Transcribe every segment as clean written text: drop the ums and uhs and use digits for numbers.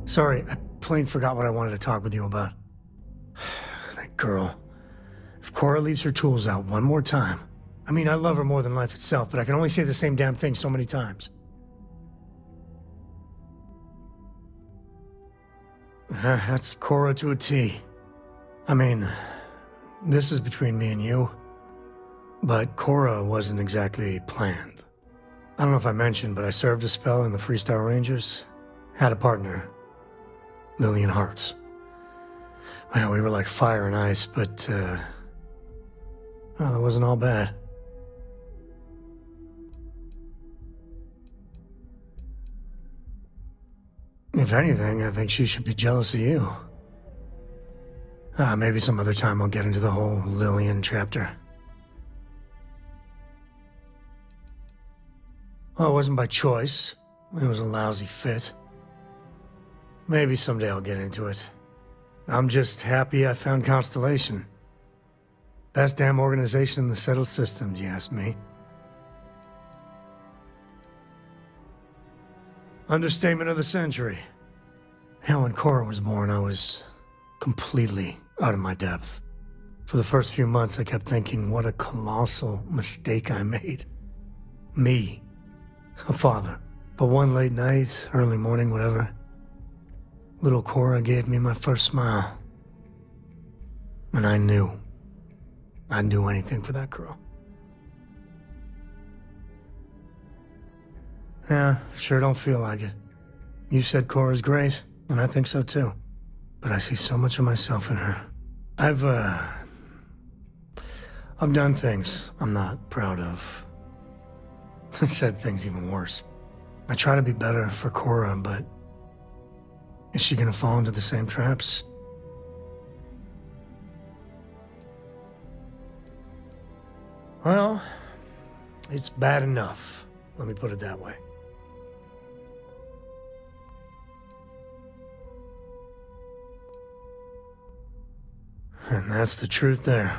Sorry, I plain forgot what I wanted to talk with you about. That girl. If Cora leaves her tools out one more time... I mean, I love her more than life itself, but I can only say the same damn thing so many times. That's Cora to a T. I mean, this is between me and you, but Cora wasn't exactly planned. I don't know if I mentioned, but I served a spell in the Freestar Rangers. Had a partner, Lillian Hartz. Well, we were like fire and ice, but, well, it wasn't all bad. If anything, I think she should be jealous of you. Maybe some other time I'll get into the whole Lillian chapter. Well, it wasn't by choice. It was a lousy fit. Maybe someday I'll get into it. I'm just happy I found Constellation. Best damn organization in the settled systems, you ask me. Understatement of the century. Hell, when Cora was born, I was completely out of my depth. For the first few months, I kept thinking what a colossal mistake I made. Me, a father. But one late night, early morning, whatever, little Cora gave me my first smile. And I knew I'd do anything for that girl. Yeah, sure don't feel like it. You said Cora's great, and I think so too. But I see so much of myself in her. I've done things I'm not proud of. Said things even worse. I try to be better for Cora, but is she gonna fall into the same traps? Well, it's bad enough. Let me put it that way. And that's the truth there.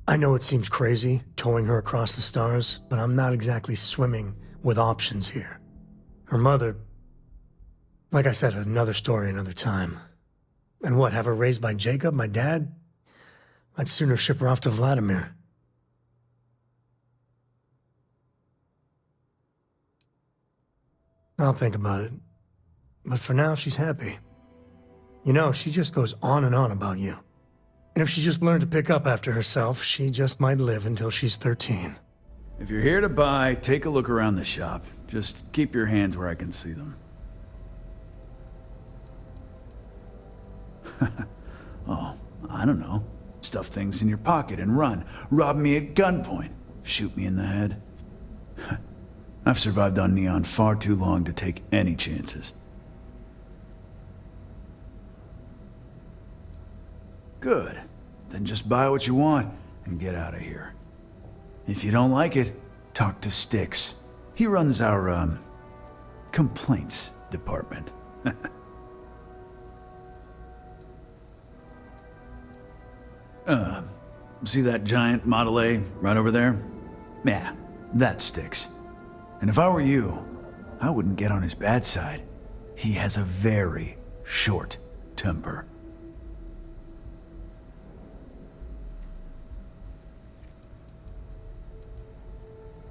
I know it seems crazy, towing her across the stars, but I'm not exactly swimming with options here. Her mother... Like I said, another story, another time. And what, have her raised by Jacob, my dad? I'd sooner ship her off to Vladimir. I'll think about it. But for now, she's happy. You know, she just goes on and on about you. And if she just learned to pick up after herself, she just might live until she's 13. If you're here to buy, take a look around the shop. Just keep your hands where I can see them. Oh, I don't know. Stuff things in your pocket and run. Rob me at gunpoint. Shoot me in the head. I've survived on Neon far too long to take any chances. Good. Then just buy what you want and get out of here. If you don't like it, talk to Styx. He runs our, complaints department. See that giant Model A right over there? Yeah, that Styx. And if I were you, I wouldn't get on his bad side. He has a very short temper.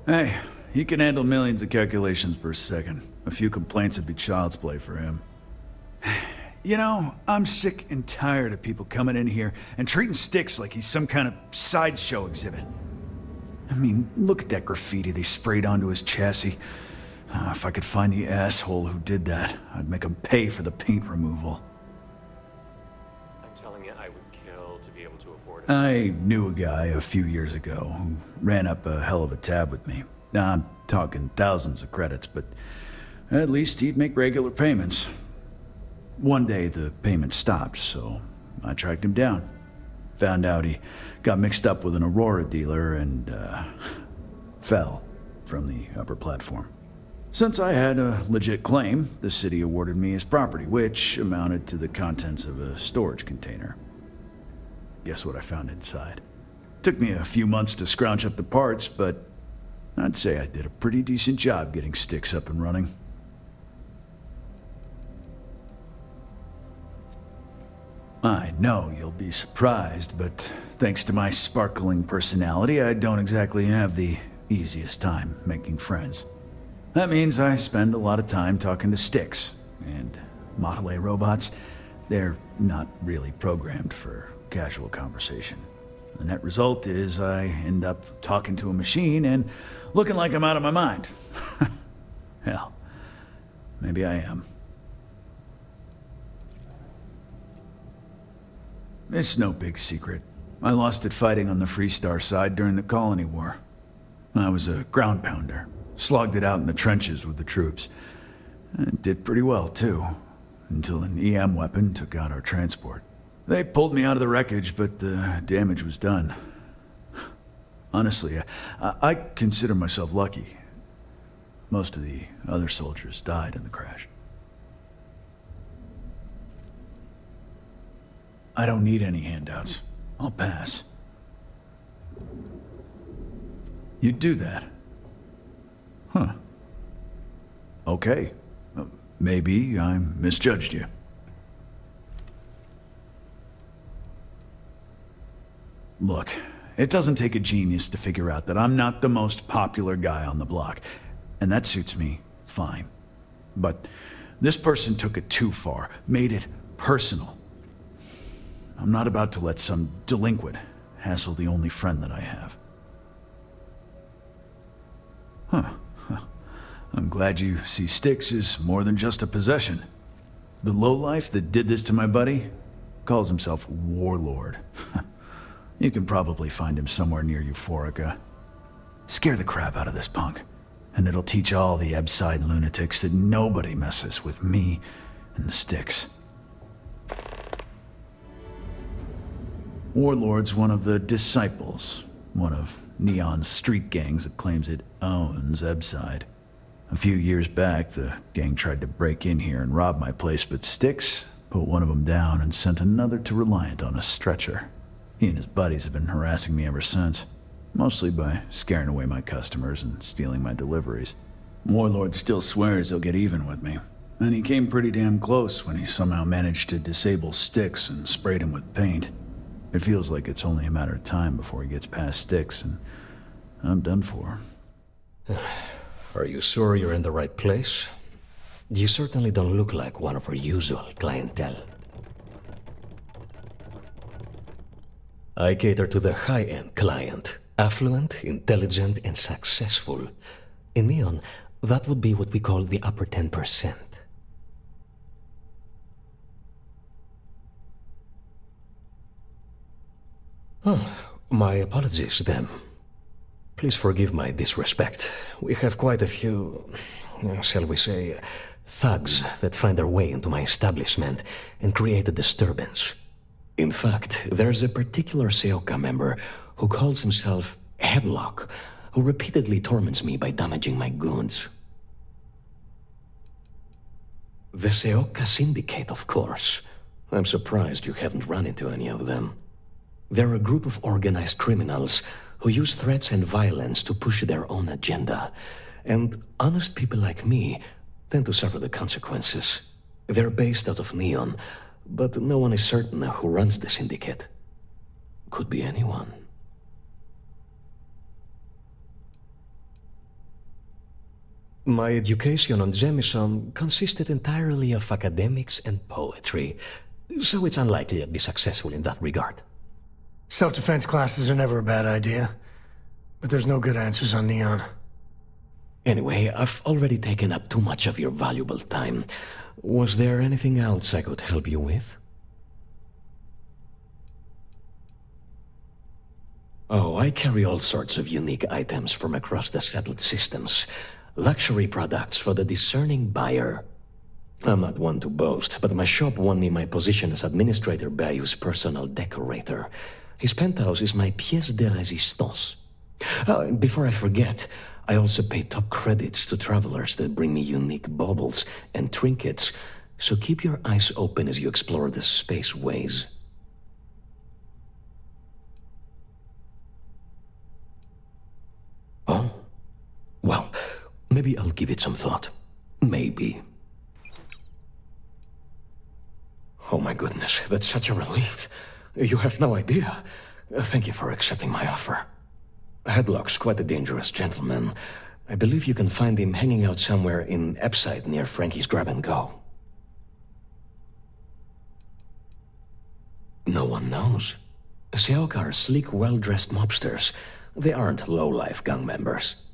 Hey, he can handle millions of calculations per second. A few complaints would be child's play for him. You know, I'm sick and tired of people coming in here and treating Styx like he's some kind of sideshow exhibit. I mean, look at that graffiti they sprayed onto his chassis. If I could find the asshole who did that, I'd make him pay for the paint removal. I'm telling you, I would kill to be able to afford it. I knew a guy a few years ago who ran up a hell of a tab with me. I'm talking thousands of credits, but at least he'd make regular payments. One day the payment stopped, so I tracked him down. Found out he got mixed up with an Aurora dealer and fell from the upper platform. Since I had a legit claim, the city awarded me his property, which amounted to the contents of a storage container. Guess what I found inside? Took me a few months to scrounge up the parts, but I'd say I did a pretty decent job getting Styx up and running. I know you'll be surprised, but thanks to my sparkling personality, I don't exactly have the easiest time making friends. That means I spend a lot of time talking to sticks, and Model A robots, they're not really programmed for casual conversation. The net result is I end up talking to a machine and looking like I'm out of my mind. Hell, maybe I am. It's no big secret. I lost it fighting on the Freestar side during the Colony War. I was a ground pounder, slogged it out in the trenches with the troops. And did pretty well, too, until an EM weapon took out our transport. They pulled me out of the wreckage, but the damage was done. Honestly, I consider myself lucky. Most of the other soldiers died in the crash. I don't need any handouts. I'll pass. You'd do that? Huh. Okay. Maybe I misjudged you. Look, it doesn't take a genius to figure out that I'm not the most popular guy on the block, and that suits me fine. But this person took it too far, made it personal. I'm not about to let some delinquent hassle the only friend that I have. Huh. I'm glad you see Styx as more than just a possession. The lowlife that did this to my buddy calls himself Warlord. You can probably find him somewhere near Euphorica. Scare the crap out of this punk, and it'll teach all the Ebside lunatics that nobody messes with me and the Styx. Warlord's one of the Disciples, one of Neon's street gangs that claims it owns Ebside. A few years back, the gang tried to break in here and rob my place, but Styx put one of them down and sent another to Reliant on a stretcher. He and his buddies have been harassing me ever since, mostly by scaring away my customers and stealing my deliveries. Warlord still swears he'll get even with me, and he came pretty damn close when he somehow managed to disable Styx and sprayed him with paint. It feels like it's only a matter of time before he gets past Styx, and I'm done for. Are you sure you're in the right place? You certainly don't look like one of our usual clientele. I cater to the high-end client. Affluent, intelligent, and successful. In Neon, that would be what we call the upper 10%. My apologies, then. Please forgive my disrespect. We have quite a few, shall we say, thugs that find their way into my establishment and create a disturbance. In fact, there's a particular Seoka member who calls himself Headlock, who repeatedly torments me by damaging my goods. The Seoka Syndicate, of course. I'm surprised you haven't run into any of them. They're a group of organized criminals who use threats and violence to push their own agenda. And honest people like me tend to suffer the consequences. They're based out of Neon, but no one is certain who runs the syndicate. Could be anyone. My education on Jemison consisted entirely of academics and poetry, so it's unlikely I'd be successful in that regard. Self-defense classes are never a bad idea, but there's no good answers on Neon. Anyway, I've already taken up too much of your valuable time. Was there anything else I could help you with? Oh, I carry all sorts of unique items from across the settled systems. Luxury products for the discerning buyer. I'm not one to boast, but my shop won me my position as Administrator Bayou's personal decorator. His penthouse is my pièce de résistance. Before I forget, I also pay top credits to travelers that bring me unique baubles and trinkets, so keep your eyes open as you explore the spaceways. Oh? Well, maybe I'll give it some thought. Maybe. Oh my goodness, that's such a relief. You have no idea. Thank you for accepting my offer. Headlock's quite a dangerous gentleman. I believe you can find him hanging out somewhere in Epside near Frankie's Grab and Go. No one knows. Seoka are sleek, well-dressed mobsters. They aren't low-life gang members.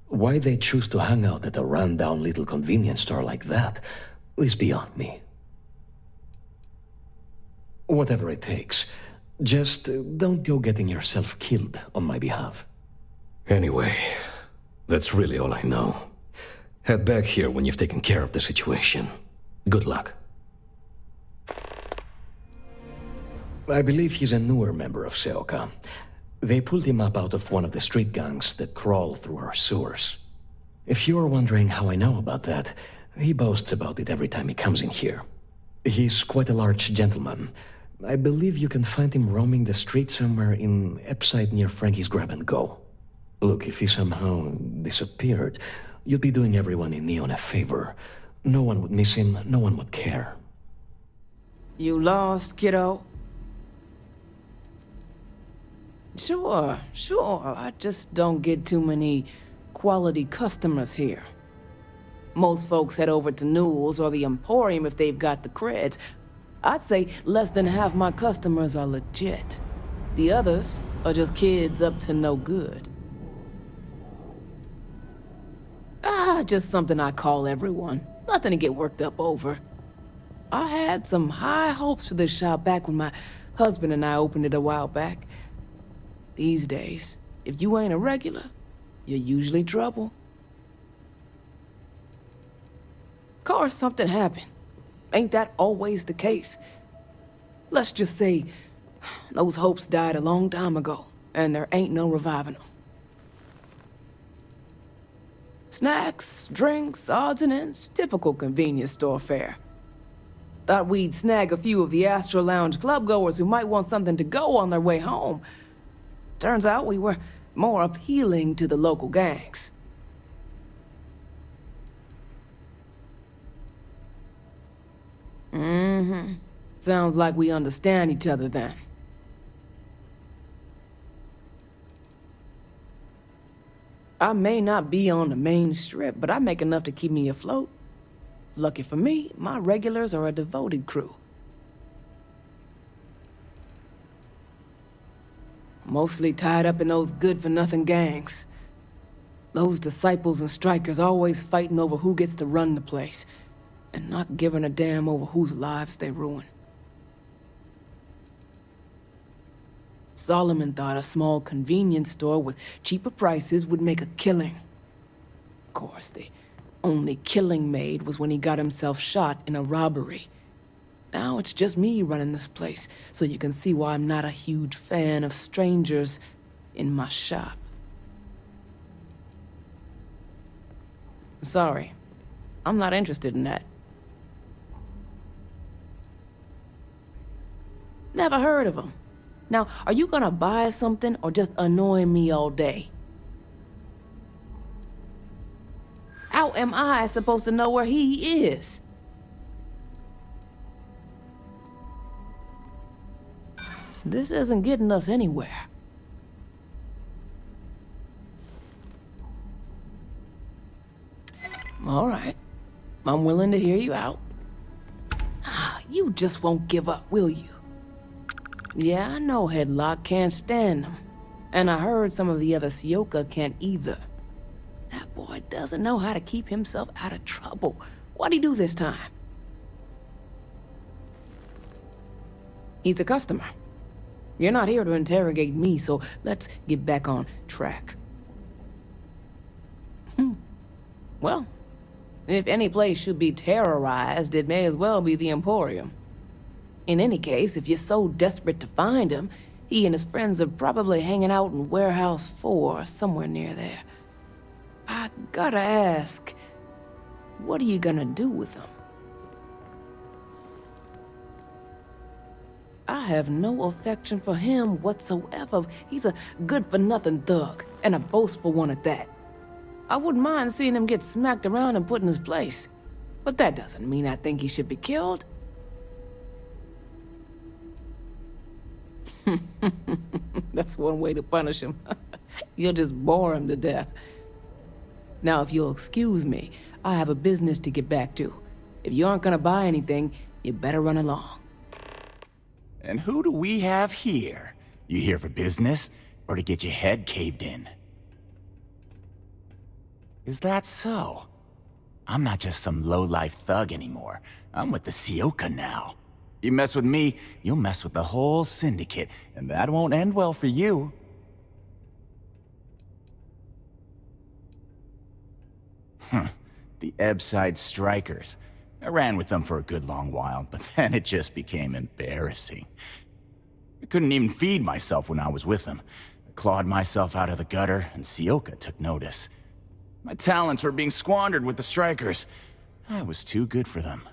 Why they choose to hang out at a run-down little convenience store like that is beyond me. Whatever it takes, just don't go getting yourself killed on my behalf. Anyway, that's really all I know. Head back here when you've taken care of the situation. Good luck. I believe he's a newer member of Seoka. They pulled him up out of one of the street gangs that crawl through our sewers. If you're wondering how I know about that, he boasts about it every time he comes in here. He's quite a large gentleman. I believe you can find him roaming the street somewhere in Epside near Frankie's Grab and Go. Look, if he somehow disappeared, you'd be doing everyone in Neon a favor. No one would miss him, no one would care. You lost, kiddo? Sure. I just don't get too many quality customers here. Most folks head over to Newell's or the Emporium if they've got the creds. I'd say less than half my customers are legit. The others are just kids up to no good. Just something I call everyone. Nothing to get worked up over. I had some high hopes for this shop back when my husband and I opened it a while back. These days, if you ain't a regular, you're usually trouble. Course, something happened. Ain't that always the case? Let's just say those hopes died a long time ago, and there ain't no reviving them. Snacks, drinks, odds and ends, typical convenience store fare. Thought we'd snag a few of the Astro Lounge clubgoers who might want something to go on their way home. Turns out we were more appealing to the local gangs. Sounds like we understand each other then. I may not be on the main strip, but I make enough to keep me afloat. Lucky for me, my regulars are a devoted crew. Mostly tied up in those good-for-nothing gangs. Those disciples and strikers always fighting over who gets to run the place, and not giving a damn over whose lives they ruin. Solomon thought a small convenience store with cheaper prices would make a killing. Of course, the only killing made was when he got himself shot in a robbery. Now it's just me running this place, so you can see why I'm not a huge fan of strangers in my shop. Sorry, I'm not interested in that. Never heard of him. Now, are you gonna buy something or just annoy me all day? How am I supposed to know where he is? This isn't getting us anywhere. All right. I'm willing to hear you out. You just won't give up, will you? Yeah, I know Headlock can't stand them. And I heard some of the other Seoka can't either. That boy doesn't know how to keep himself out of trouble. What'd he do this time? He's a customer. You're not here to interrogate me, so let's get back on track. Well, if any place should be terrorized, it may as well be the Emporium. In any case, if you're so desperate to find him, he and his friends are probably hanging out in Warehouse 4, somewhere near there. I gotta ask, what are you gonna do with him? I have no affection for him whatsoever. He's a good-for-nothing thug, and a boastful one at that. I wouldn't mind seeing him get smacked around and put in his place. But that doesn't mean I think he should be killed. That's one way to punish him. You'll just bore him to death. Now, if you'll excuse me, I have a business to get back to. If you aren't gonna buy anything, you better run along. And who do we have here? You here for business, or to get your head caved in? Is that so? I'm not just some low-life thug anymore. I'm with the Sioka now. You mess with me, you'll mess with the whole syndicate, and that won't end well for you. The Ebbside Strikers. I ran with them for a good long while, but then it just became embarrassing. I couldn't even feed myself when I was with them. I clawed myself out of the gutter, and Sioka took notice. My talents were being squandered with the Strikers. I was too good for them.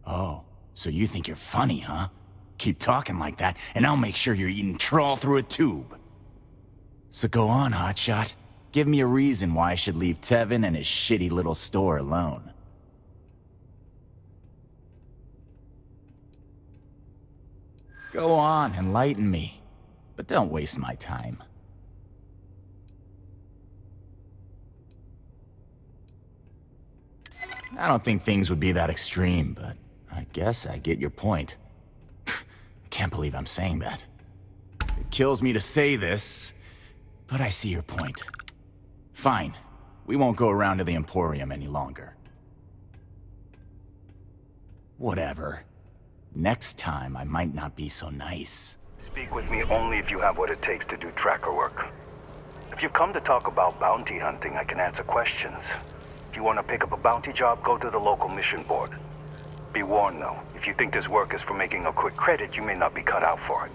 Oh, so you think you're funny, huh? Keep talking like that, and I'll make sure you're eating trawl through a tube. So go on, hotshot. Give me a reason why I should leave Tevin and his shitty little store alone. Go on, enlighten me. But don't waste my time. I don't think things would be that extreme, but I guess I get your point. I can't believe I'm saying that. It kills me to say this, but I see your point. Fine. We won't go around to the Emporium any longer. Whatever. Next time, I might not be so nice. Speak with me only if you have what it takes to do tracker work. If you've come to talk about bounty hunting, I can answer questions. If you want to pick up a bounty job, go to the local mission board. Be warned though, if you think this work is for making a quick credit, you may not be cut out for it.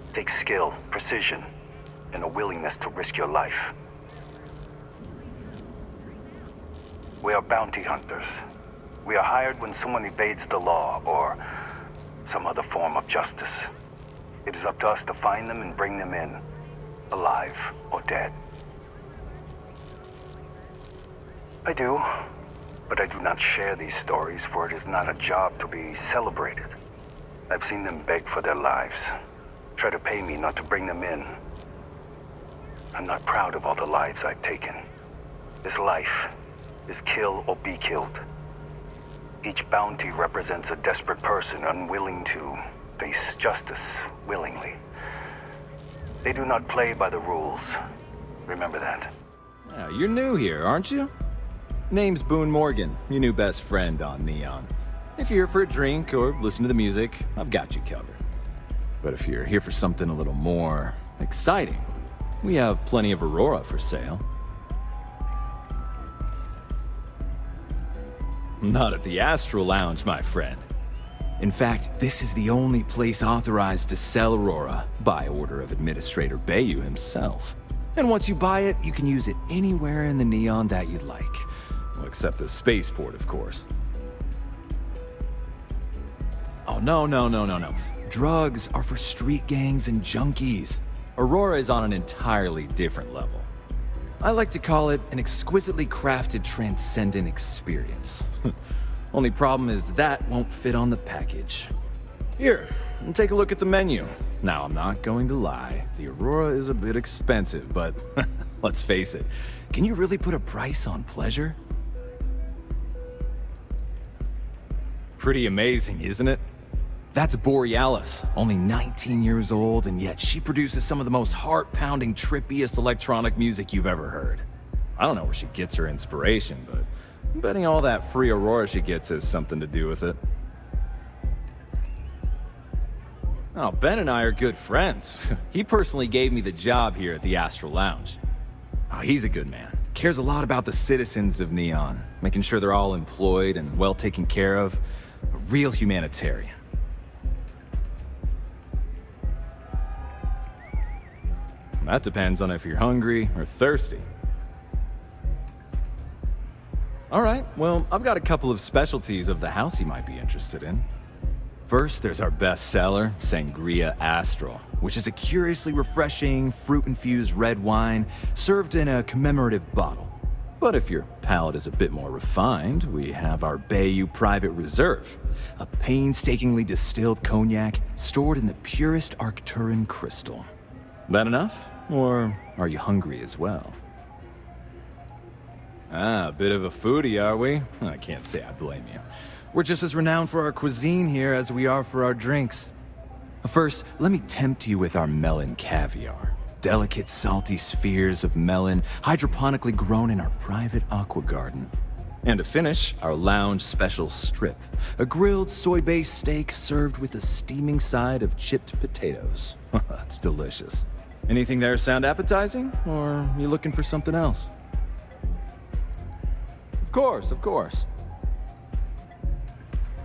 It takes skill, precision, and a willingness to risk your life. We are bounty hunters. We are hired when someone evades the law or some other form of justice. It is up to us to find them and bring them in, alive or dead. I do, but I do not share these stories, for it is not a job to be celebrated. I've seen them beg for their lives, try to pay me not to bring them in. I'm not proud of all the lives I've taken. This life is kill or be killed. Each bounty represents a desperate person unwilling to face justice willingly. They do not play by the rules. Remember that. Yeah, you're new here, aren't you? Name's Boone Morgan, your new best friend on Neon. If you're here for a drink or listen to the music, I've got you covered. But if you're here for something a little more exciting, we have plenty of Aurora for sale. Not at the Astral Lounge, my friend. In fact, this is the only place authorized to sell Aurora by order of Administrator Bayou himself. And once you buy it, you can use it anywhere in the Neon that you'd like. Well, except the spaceport, of course. Oh, no. Drugs are for street gangs and junkies. Aurora is on an entirely different level. I like to call it an exquisitely crafted transcendent experience. Only problem is that won't fit on the package. Here, take a look at the menu. Now, I'm not going to lie, the Aurora is a bit expensive, but let's face it, can you really put a price on pleasure? Pretty amazing, isn't it? That's Borealis, only 19 years old, and yet she produces some of the most heart-pounding, trippiest electronic music you've ever heard. I don't know where she gets her inspiration, but I'm betting all that free Aurora she gets has something to do with it. Oh, Ben and I are good friends. He personally gave me the job here at the Astral Lounge. Oh, he's a good man. Cares a lot about the citizens of Neon, making sure they're all employed and well taken care of. A real humanitarian. That depends on if you're hungry or thirsty. All right, well, I've got a couple of specialties of the house you might be interested in. First, there's our best seller, Sangria Astral, which is a curiously refreshing, fruit-infused red wine served in a commemorative bottle. But if your palate is a bit more refined, we have our Bayou Private Reserve, a painstakingly distilled cognac stored in the purest Arcturan crystal. That enough? Or are you hungry as well? Ah, a bit of a foodie, are we? I can't say I blame you. We're just as renowned for our cuisine here as we are for our drinks. First, let me tempt you with our melon caviar. Delicate, salty spheres of melon, hydroponically grown in our private aqua garden. And to finish, our lounge special strip, a grilled soy-based steak served with a steaming side of chipped potatoes. That's delicious. Anything there sound appetizing, or are you looking for something else? Of course, of course.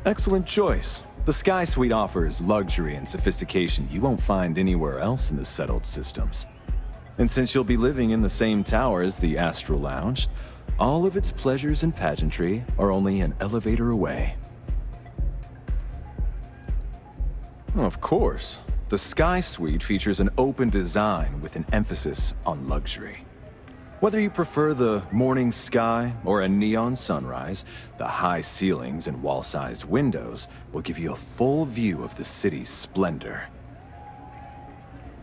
Excellent choice. The Sky Suite offers luxury and sophistication you won't find anywhere else in the settled systems. And since you'll be living in the same tower as the Astral Lounge, all of its pleasures and pageantry are only an elevator away. Of course, the Sky Suite features an open design with an emphasis on luxury. Whether you prefer the morning sky or a neon sunrise, the high ceilings and wall-sized windows will give you a full view of the city's splendor.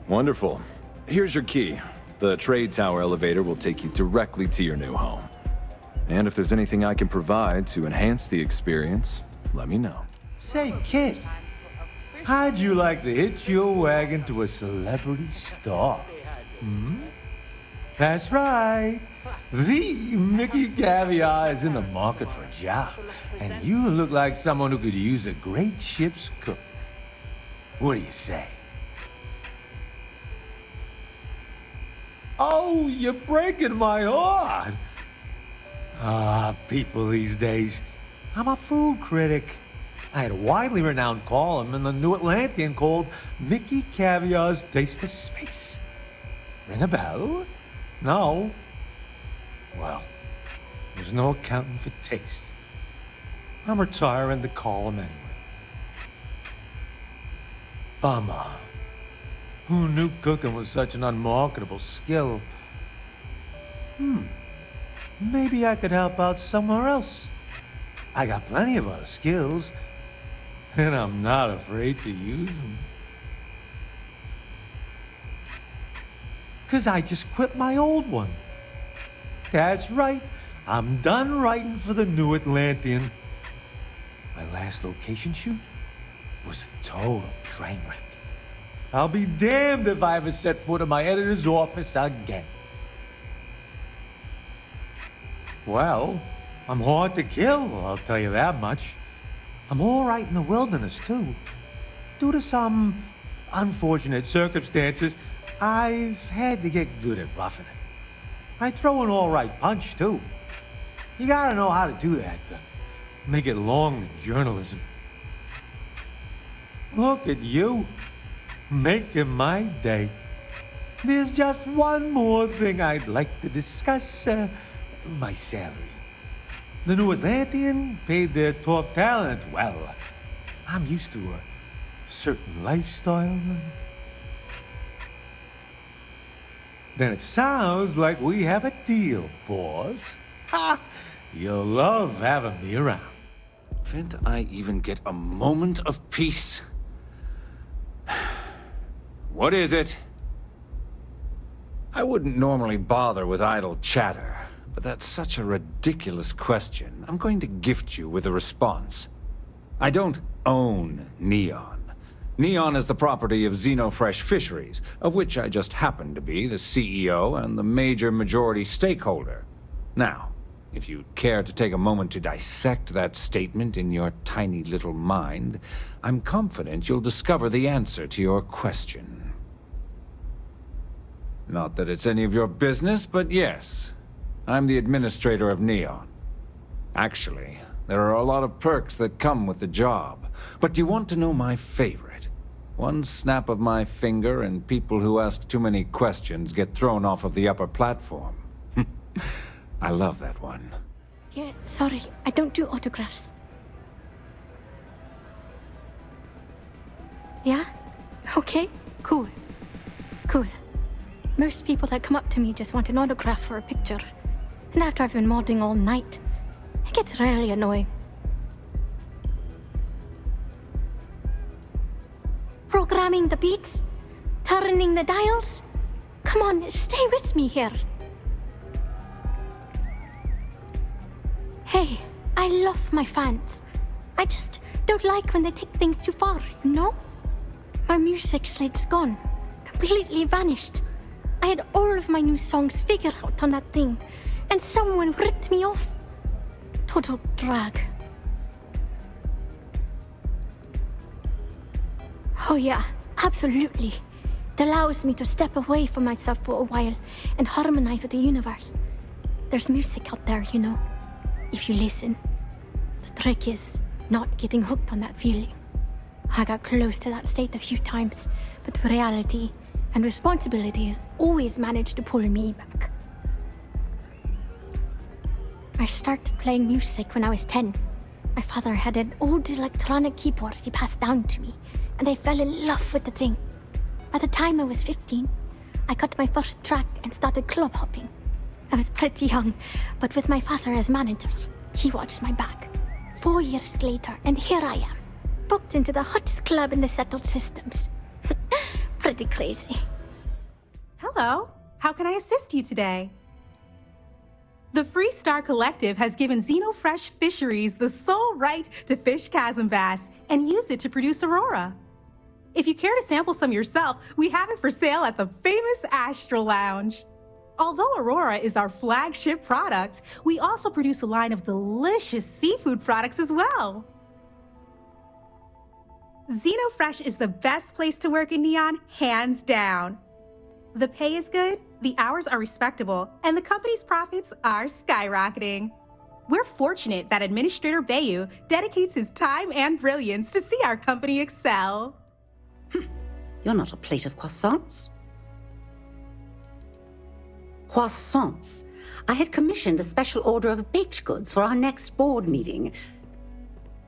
Wonderful. Here's your key. The trade tower elevator will take you directly to your new home. And if there's anything I can provide to enhance the experience, let me know. Say, kid, how'd you like to hitch your wagon to a celebrity star? That's right. The Mickey Caviar is in the market for a job, and you look like someone who could use a great ship's cook. What do you say? Oh, you're breaking my heart. People these days. I'm a food critic. I had a widely renowned column in the New Atlantean called Mickey Caviar's Taste of Space. Ring a bell? No? Well, there's no accounting for taste. I'm retiring the column anyway. Bummer. Who knew cooking was such an unmarketable skill? Maybe I could help out somewhere else. I got plenty of other skills, and I'm not afraid to use them. 'Cause I just quit my old one. That's right, I'm done writing for the New Atlantean. My last location shoot was a total train wreck. I'll be damned if I ever set foot in my editor's office again. Well, I'm hard to kill, I'll tell you that much. I'm all right in the wilderness, too. Due to some unfortunate circumstances, I've had to get good at roughing it. I throw an all right punch, too. You gotta know how to do that to make it long in journalism. Look at you, making my day. There's just one more thing I'd like to discuss, my salary. The New Atlantean paid their top talent well. I'm used to a certain lifestyle. Then it sounds like we have a deal, boss. Ha! You'll love having me around. Can't I even get a moment of peace? What is it? I wouldn't normally bother with idle chatter, but that's such a ridiculous question. I'm going to gift you with a response. I don't own Neon. Neon is the property of Xenofresh Fisheries, of which I just happen to be the CEO and the major majority stakeholder. Now, if you'd care to take a moment to dissect that statement in your tiny little mind, I'm confident you'll discover the answer to your question. Not that it's any of your business, but yes, I'm the administrator of Neon. Actually, there are a lot of perks that come with the job, but do you want to know my favorite? One snap of my finger and people who ask too many questions get thrown off of the upper platform. I love that one. Yeah, sorry, I don't do autographs. Yeah? Okay, cool. Cool. Most people that come up to me just want an autograph or a picture. And after I've been modding all night, it gets really annoying. Programming the beats? Turning the dials? Come on, stay with me here. Hey, I love my fans. I just don't like when they take things too far, you know? My music slate's gone. Completely vanished. I had all of my new songs figured out on that thing, and someone ripped me off. Total drag. Oh yeah, absolutely. It allows me to step away from myself for a while and harmonize with the universe. There's music out there, you know, if you listen. The trick is not getting hooked on that feeling. I got close to that state a few times, but reality and responsibilities always managed to pull me back. I started playing music when I was 10. My father had an old electronic keyboard he passed down to me, and I fell in love with the thing. By the time I was 15, I got my first track and started club hopping. I was pretty young, but with my father as manager, he watched my back. 4 years later, and here I am, booked into the hottest club in the settled systems. Pretty crazy. Hello. How can I assist you today? The Free Star Collective has given Xenofresh Fisheries the sole right to fish chasm bass and use it to produce Aurora. If you care to sample some yourself, we have it for sale at the famous Astral Lounge. Although Aurora is our flagship product, we also produce a line of delicious seafood products as well. Xenofresh is the best place to work in Neon, hands down. The pay is good, the hours are respectable, and the company's profits are skyrocketing. We're fortunate that Administrator Bayu dedicates his time and brilliance to see our company excel. You're not a plate of croissants. Croissants. I had commissioned a special order of baked goods for our next board meeting.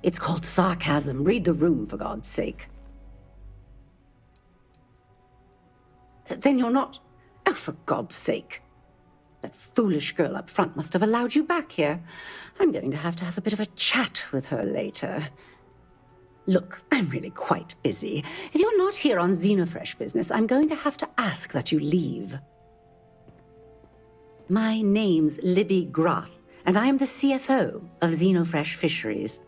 It's called sarcasm. Read the room, for God's sake. Then you're not... Oh, for God's sake. That foolish girl up front must have allowed you back here. I'm going to have a bit of a chat with her later. Look, I'm really quite busy. If you're not here on Xenofresh business, I'm going to have to ask that you leave. My name's Libby Groth, and I am the CFO of Xenofresh Fisheries.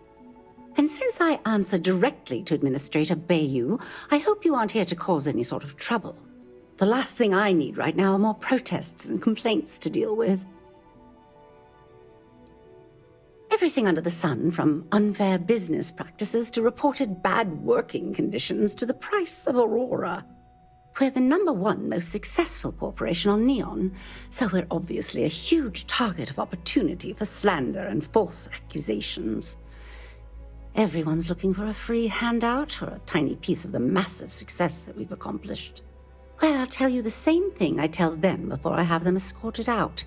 And since I answer directly to Administrator Bayu, I hope you aren't here to cause any sort of trouble. The last thing I need right now are more protests and complaints to deal with. Everything under the sun, from unfair business practices to reported bad working conditions to the price of Aurora. We're the #1 most successful corporation on Neon, so we're obviously a huge target of opportunity for slander and false accusations. Everyone's looking for a free handout or a tiny piece of the massive success that we've accomplished. Well, I'll tell you the same thing I tell them before I have them escorted out.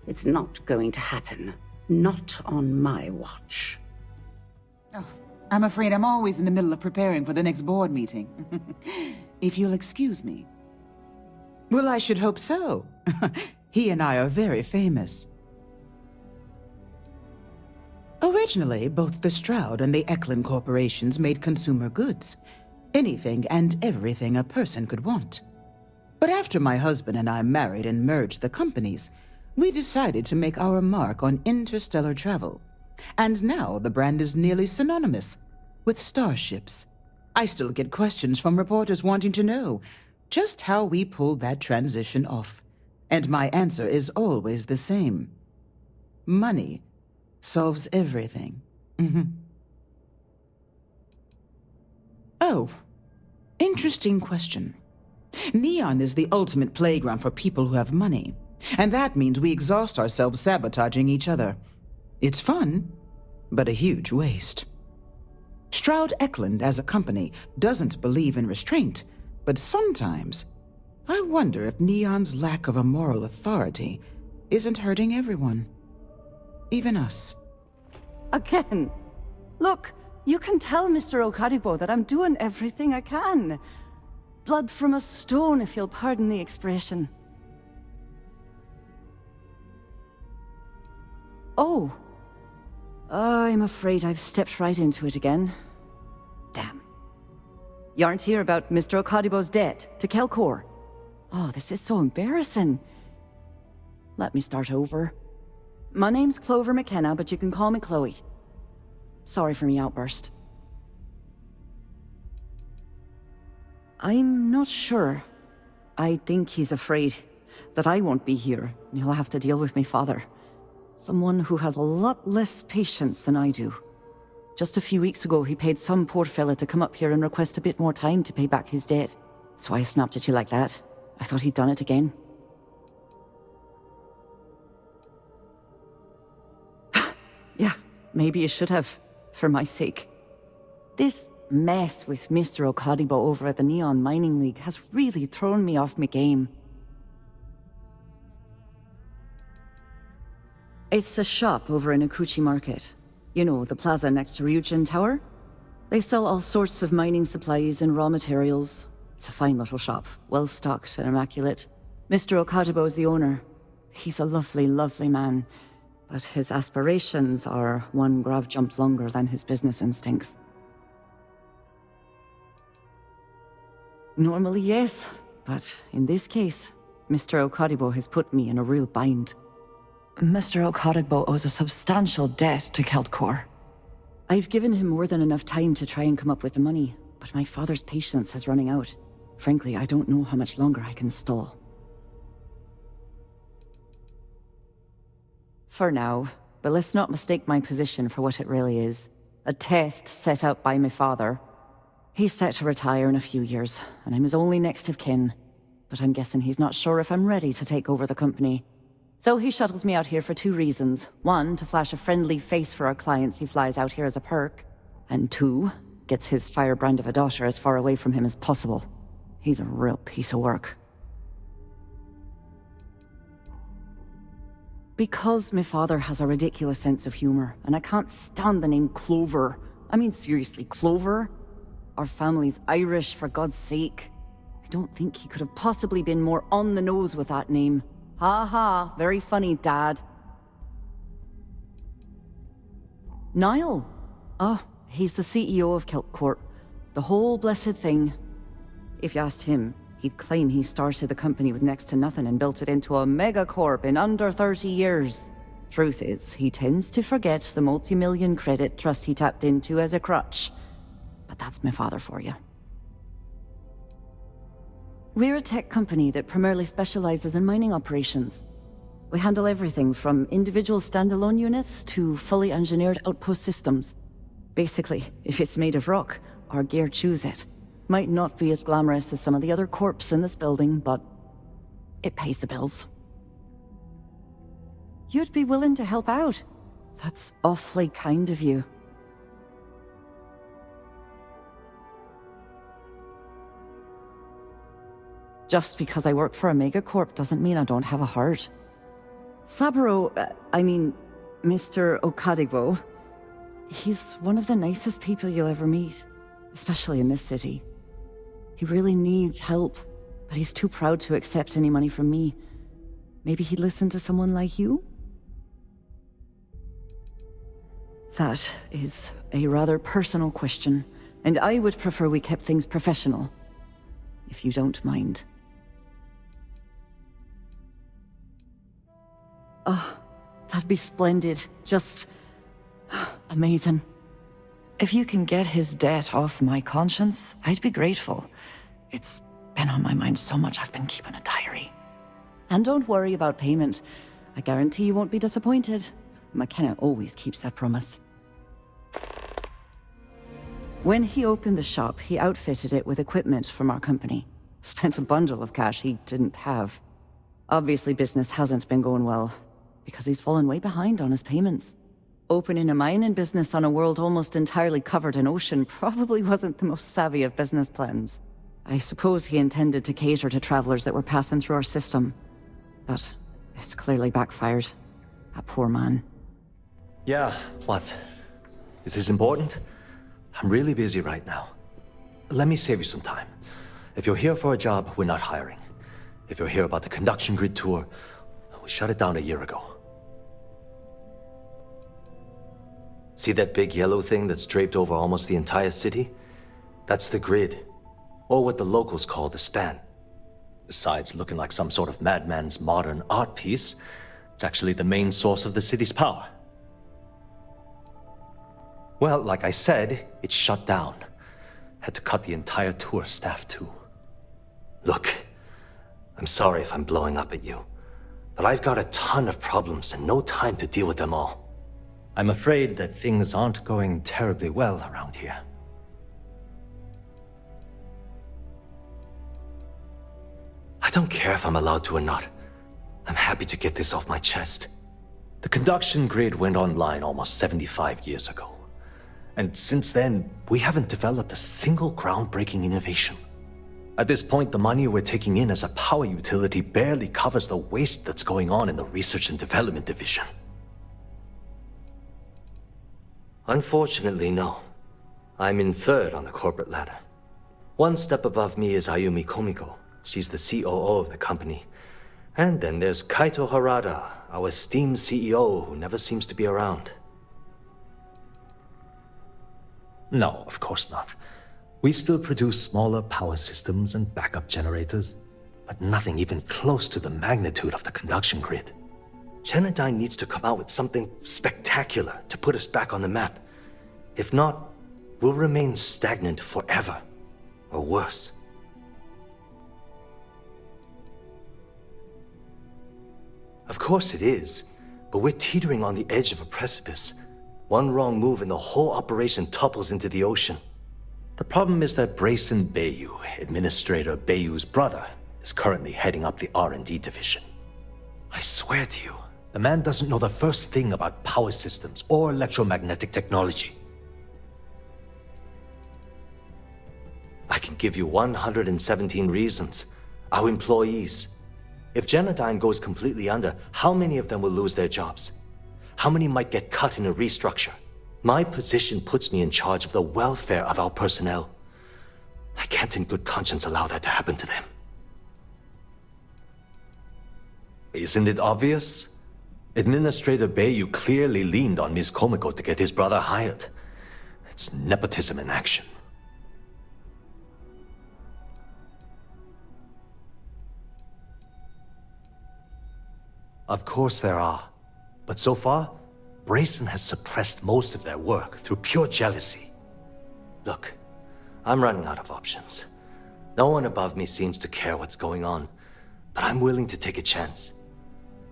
It's not going to happen. Not on my watch. Oh, I'm afraid I'm always in the middle of preparing for the next board meeting. If you'll excuse me. Well, I should hope so. He and I are very famous. Originally, both the Stroud and the Eklund corporations made consumer goods. Anything and everything a person could want. But after my husband and I married and merged the companies, we decided to make our mark on interstellar travel. And now the brand is nearly synonymous with starships. I still get questions from reporters wanting to know just how we pulled that transition off. And my answer is always the same. Money solves everything. Oh, interesting question. Neon is the ultimate playground for people who have money. And that means we exhaust ourselves sabotaging each other. It's fun, but a huge waste. Stroud Eklund, as a company, doesn't believe in restraint, but sometimes I wonder if Neon's lack of a moral authority isn't hurting everyone. Even us. Again. Look, you can tell Mr. Okaribo that I'm doing everything I can. Blood from a stone, if you'll pardon the expression. Oh. I'm afraid I've stepped right into it again. Damn. You aren't here about Mr. Okadibo's debt to Kelkor. Oh, this is so embarrassing. Let me start over. My name's Clover McKenna, but you can call me Chloe. Sorry for me outburst. I'm not sure. I think he's afraid that I won't be here, and he'll have to deal with my father. Someone who has a lot less patience than I do. Just a few weeks ago, he paid some poor fella to come up here and request a bit more time to pay back his debt. So I snapped at you like that. I thought he'd done it again. Yeah, maybe you should have, for my sake. This mess with Mr. Okadibo over at the Neon Mining League has really thrown me off my game. It's a shop over in Akuchi Market. You know, the plaza next to Ryujin Tower? They sell all sorts of mining supplies and raw materials. It's a fine little shop, well-stocked and immaculate. Mr. Okadibo is the owner. He's a lovely, lovely man, but his aspirations are one grav jump longer than his business instincts. Normally, yes, but in this case, Mr. Okadibo has put me in a real bind. Mr. Okadibo owes a substantial debt to Kelkor. I've given him more than enough time to try and come up with the money, but my father's patience is running out. Frankly, I don't know how much longer I can stall. For now, but let's not mistake my position for what it really is. A test set out by my father. He's set to retire in a few years, and I'm his only next of kin. But I'm guessing he's not sure if I'm ready to take over the company. So he shuttles me out here for two reasons. One, to flash a friendly face for our clients he flies out here as a perk. And two, gets his firebrand of a daughter as far away from him as possible. He's a real piece of work. Because my father has a ridiculous sense of humor, and I can't stand the name Clover. I mean, seriously, Clover? Our family's Irish, for God's sake. I don't think he could have possibly been more on the nose with that name. Ha ha, very funny, Dad. Niall? Oh, he's the CEO of Kelkor. The whole blessed thing. If you asked him, he'd claim he started the company with next to nothing and built it into a megacorp in under 30 years. Truth is, he tends to forget the multi-million credit trust he tapped into as a crutch. But that's my father for you. We're a tech company that primarily specializes in mining operations. We handle everything from individual standalone units to fully engineered outpost systems. Basically, if it's made of rock, our gear chews it. Might not be as glamorous as some of the other corps in this building, but it pays the bills. You'd be willing to help out. That's awfully kind of you. Just because I work for a megacorp doesn't mean I don't have a heart. Saburo, Mr. Okadibo, he's one of the nicest people you'll ever meet, especially in this city. He really needs help, but he's too proud to accept any money from me. Maybe he'd listen to someone like you? That is a rather personal question, and I would prefer we kept things professional, if you don't mind. Oh, that'd be splendid. Just amazing. If you can get his debt off my conscience, I'd be grateful. It's been on my mind so much I've been keeping a diary. And don't worry about payment. I guarantee you won't be disappointed. McKenna always keeps that promise. When he opened the shop, he outfitted it with equipment from our company. Spent a bundle of cash he didn't have. Obviously, business hasn't been going well, because he's fallen way behind on his payments. Opening a mining business on a world almost entirely covered in ocean probably wasn't the most savvy of business plans. I suppose he intended to cater to travelers that were passing through our system. But it's clearly backfired. That poor man. Yeah, what? Is this important? I'm really busy right now. Let me save you some time. If you're here for a job, we're not hiring. If you're here about the conduction grid tour, we shut it down a year ago. See that big yellow thing that's draped over almost the entire city? That's the grid, or what the locals call the span. Besides looking like some sort of madman's modern art piece, it's actually the main source of the city's power. Well, like I said, it's shut down. Had to cut the entire tour staff too. Look, I'm sorry if I'm blowing up at you, but I've got a ton of problems and no time to deal with them all. I'm afraid that things aren't going terribly well around here. I don't care if I'm allowed to or not. I'm happy to get this off my chest. The conduction grid went online almost 75 years ago. And since then, we haven't developed a single groundbreaking innovation. At this point, the money we're taking in as a power utility barely covers the waste that's going on in the research and development division. Unfortunately, no. I'm in third on the corporate ladder. One step above me is Ayumi Komiko. She's the COO of the company. And then there's Kaito Harada, our esteemed CEO who never seems to be around. No, of course not. We still produce smaller power systems and backup generators, but nothing even close to the magnitude of the conduction grid. Genodyne needs to come out with something spectacular to put us back on the map. If not, we'll remain stagnant forever, or worse. Of course it is, but we're teetering on the edge of a precipice. One wrong move and the whole operation topples into the ocean. The problem is that Brayson Bayou, Administrator Bayou's brother, is currently heading up the R&D division. I swear to you, the man doesn't know the first thing about power systems or electromagnetic technology. I can give you 117 reasons. Our employees. If Genodyne goes completely under, how many of them will lose their jobs? How many might get cut in a restructure? My position puts me in charge of the welfare of our personnel. I can't in good conscience allow that to happen to them. Isn't it obvious? Administrator Bayou clearly leaned on Ms. Komiko to get his brother hired. It's nepotism in action. Of course there are. But so far, Brayson has suppressed most of their work through pure jealousy. Look, I'm running out of options. No one above me seems to care what's going on, but I'm willing to take a chance.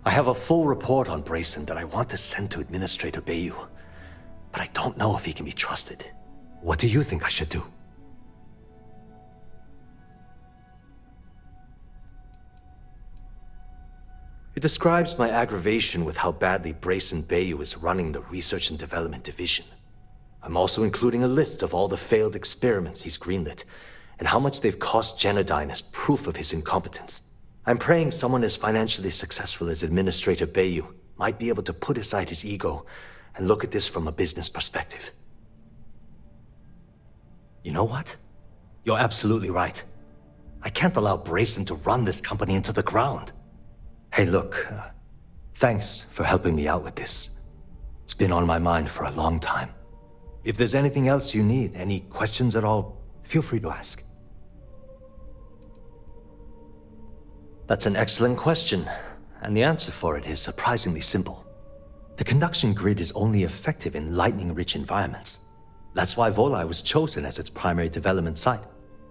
I have a full report on Brayson that I want to send to Administrator Bayou, but I don't know if he can be trusted. What do you think I should do? It describes my aggravation with how badly Brayson Bayou is running the Research and Development Division. I'm also including a list of all the failed experiments he's greenlit, and how much they've cost Genodyne as proof of his incompetence. I'm praying someone as financially successful as Administrator Bayou might be able to put aside his ego and look at this from a business perspective. You know what? You're absolutely right. I can't allow Brayson to run this company into the ground. Hey, look, thanks for helping me out with this. It's been on my mind for a long time. If there's anything else you need, any questions at all, feel free to ask. That's an excellent question, and the answer for it is surprisingly simple. The conduction grid is only effective in lightning-rich environments. That's why Volai was chosen as its primary development site.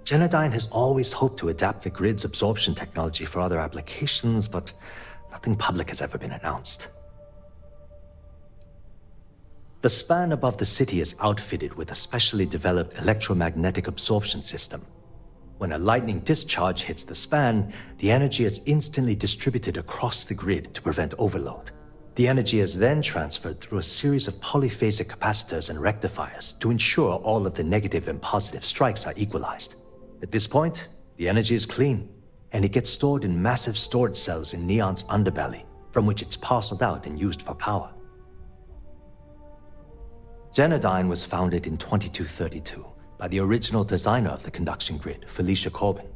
Genodyne has always hoped to adapt the grid's absorption technology for other applications, but nothing public has ever been announced. The span above the city is outfitted with a specially developed electromagnetic absorption system. When a lightning discharge hits the span, the energy is instantly distributed across the grid to prevent overload. The energy is then transferred through a series of polyphasic capacitors and rectifiers to ensure all of the negative and positive strikes are equalized. At this point, the energy is clean, and it gets stored in massive storage cells in Neon's underbelly, from which it's parceled out and used for power. Genodyne was founded in 2232 by the original designer of the conduction grid, Felicia Corbin.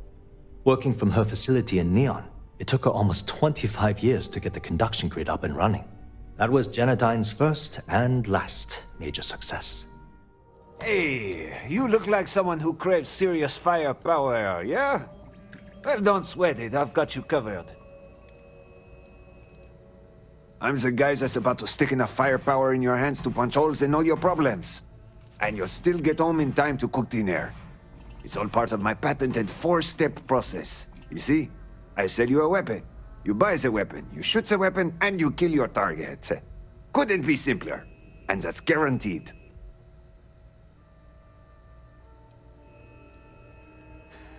Working from her facility in Neon, it took her almost 25 years to get the conduction grid up and running. That was Genodyne's first and last major success. Hey, you look like someone who craves serious firepower, yeah? Well, don't sweat it, I've got you covered. I'm the guy that's about to stick enough firepower in your hands to punch holes in all your problems. And you'll still get home in time to cook dinner. It's all part of my patented 4-step process. You see? I sell you a weapon. You buy the weapon, you shoot the weapon, and you kill your target. Couldn't be simpler. And that's guaranteed.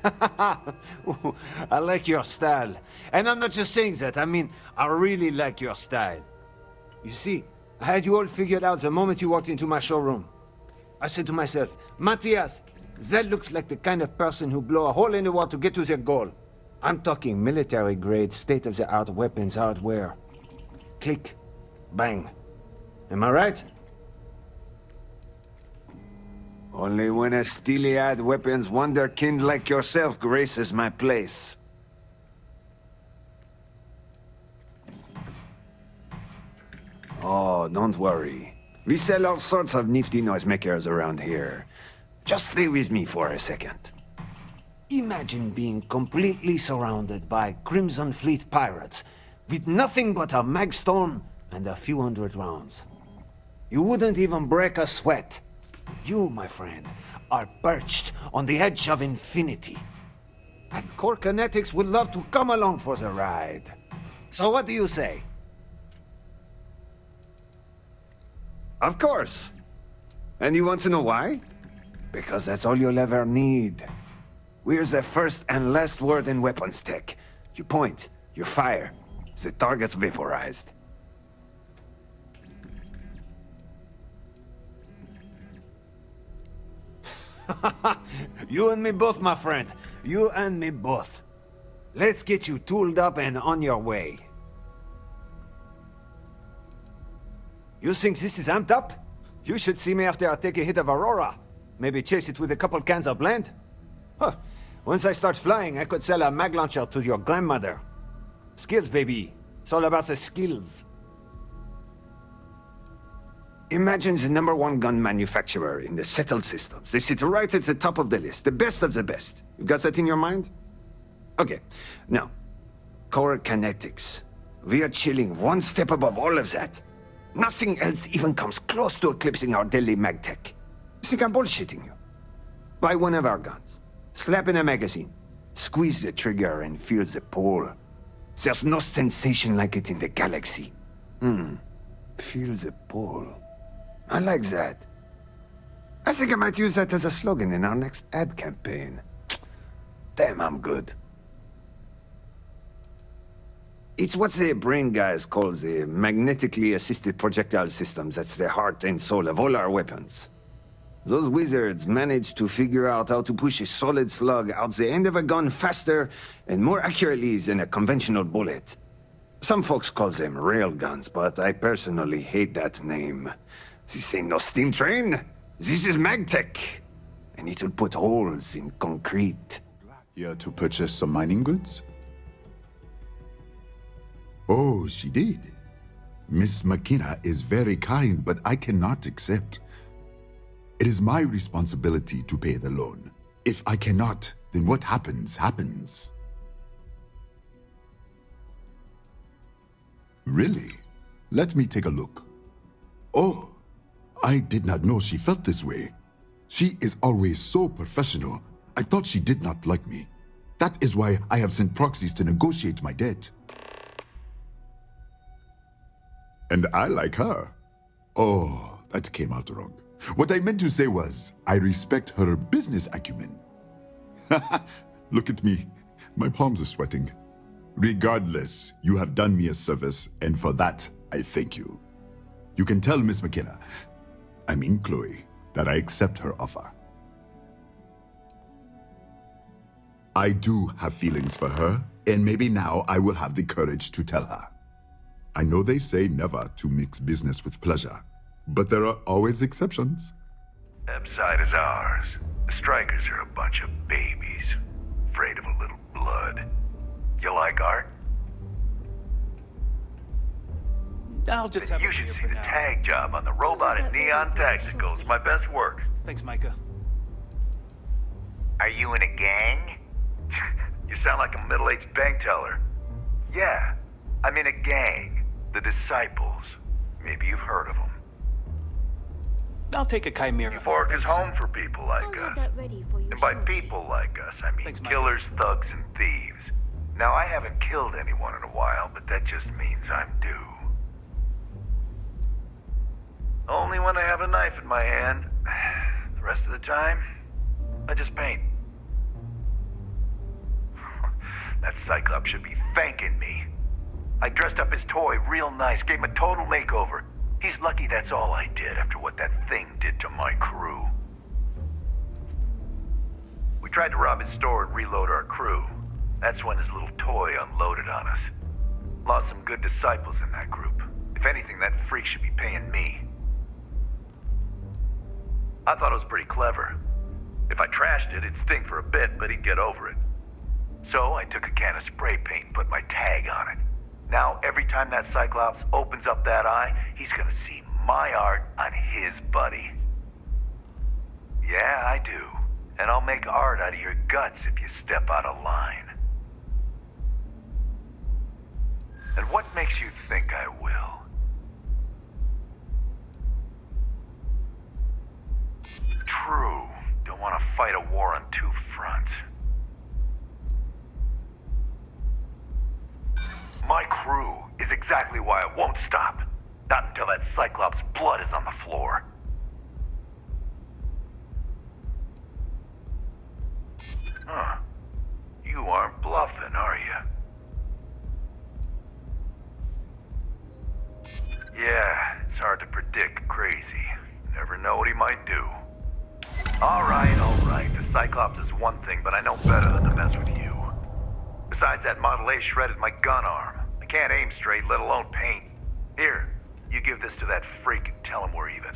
I like your style. And I'm not just saying that, I mean, I really like your style. You see, I had you all figured out the moment you walked into my showroom. I said to myself, Matthias, that looks like the kind of person who blow a hole in the wall to get to their goal. I'm talking military-grade, state-of-the-art weapons hardware. Click. Bang. Am I right? Only when a steely-eyed weapons wonderkind like yourself graces my place. Oh, don't worry. We sell all sorts of nifty noisemakers around here. Just stay with me for a second. Imagine being completely surrounded by Crimson Fleet pirates, with nothing but a magstorm and a few hundred rounds. You wouldn't even break a sweat. You, my friend, are perched on the edge of infinity. And Core Kinetics would love to come along for the ride. So what do you say? Of course. And you want to know why? Because that's all you'll ever need. We're the first and last word in weapons tech. You point, you fire, the target's vaporized. You and me both, my friend. You and me both. Let's get you tooled up and on your way. You think this is amped up? You should see me after I take a hit of Aurora. Maybe chase it with a couple cans of blend. Huh. Once I start flying, I could sell a mag launcher to your grandmother. Skills, baby. It's all about the skills. Imagine the #1 gun manufacturer in the settled systems. They sit right at the top of the list, the best of the best. You got that in your mind? Okay, now, Core Kinetics. We are chilling one step above all of that. Nothing else even comes close to eclipsing our deadly mag tech. You think I'm bullshitting you? Buy one of our guns, slap in a magazine, squeeze the trigger and feel the pull. There's no sensation like it in the galaxy. Feel the pull. I like that. I think I might use that as a slogan in our next ad campaign. Damn, I'm good. It's what the brain guys call the magnetically assisted projectile systems. That's the heart and soul of all our weapons. Those wizards managed to figure out how to push a solid slug out the end of a gun faster and more accurately than a conventional bullet. Some folks call them railguns, but I personally hate that name. This ain't no steam train. This is MagTech. And it'll put holes in concrete. Here to purchase some mining goods? Oh, she did. Miss McKenna is very kind, but I cannot accept. It is my responsibility to pay the loan. If I cannot, then what happens, happens. Really? Let me take a look. Oh, I did not know she felt this way. She is always so professional. I thought she did not like me. That is why I have sent proxies to negotiate my debt. And I like her. Oh, that came out wrong. What I meant to say was, I respect her business acumen. Look at me. My palms are sweating. Regardless, you have done me a service, and for that, I thank you. You can tell Miss McKenna, I mean Chloe, that I accept her offer. I do have feelings for her, and maybe now I will have the courage to tell her. I know they say never to mix business with pleasure, but there are always exceptions. Epside is ours. The Strikers are a bunch of babies, afraid of a little blood. You like art? I'll just have a You should beer see for the now. tag job on the robot at Neon Tacticals. My best work. Thanks, Micah. Are you in a gang? You sound like a middle-aged bank teller. Yeah, I'm in a gang. The Disciples. Maybe you've heard of them. I'll take a chimera. Fork is home for people like us. And by people like us, I mean killers, thugs, and thieves. Now, I haven't killed anyone in a while, but that just means I'm due. Only when I have a knife in my hand. The rest of the time, I just paint. That Cyclops should be thanking me. I dressed up his toy real nice, gave him a total makeover. He's lucky that's all I did after what that thing did to my crew. We tried to rob his store and reload our crew. That's when his little toy unloaded on us. Lost some good disciples in that group. If anything, that freak should be paying me. I thought it was pretty clever. If I trashed it, it'd stink for a bit, but he'd get over it. So I took a can of spray paint and put my tag on it. Now, every time that Cyclops opens up that eye, he's gonna see my art on his buddy. Yeah, I do. And I'll make art out of your guts if you step out of line. And what makes you think I will? True. Don't want to fight a war on two fronts. My crew is exactly why I won't stop. Not until that Cyclops' blood is on the floor. Huh. You aren't bluffing, are you? Yeah, it's hard to predict Crazy. Never know what he might do. All right. The Cyclops is one thing, but I know better than to mess with you. Besides, that Model A shredded my gun arm. I can't aim straight, let alone paint. Here, you give this to that freak and tell him we're even.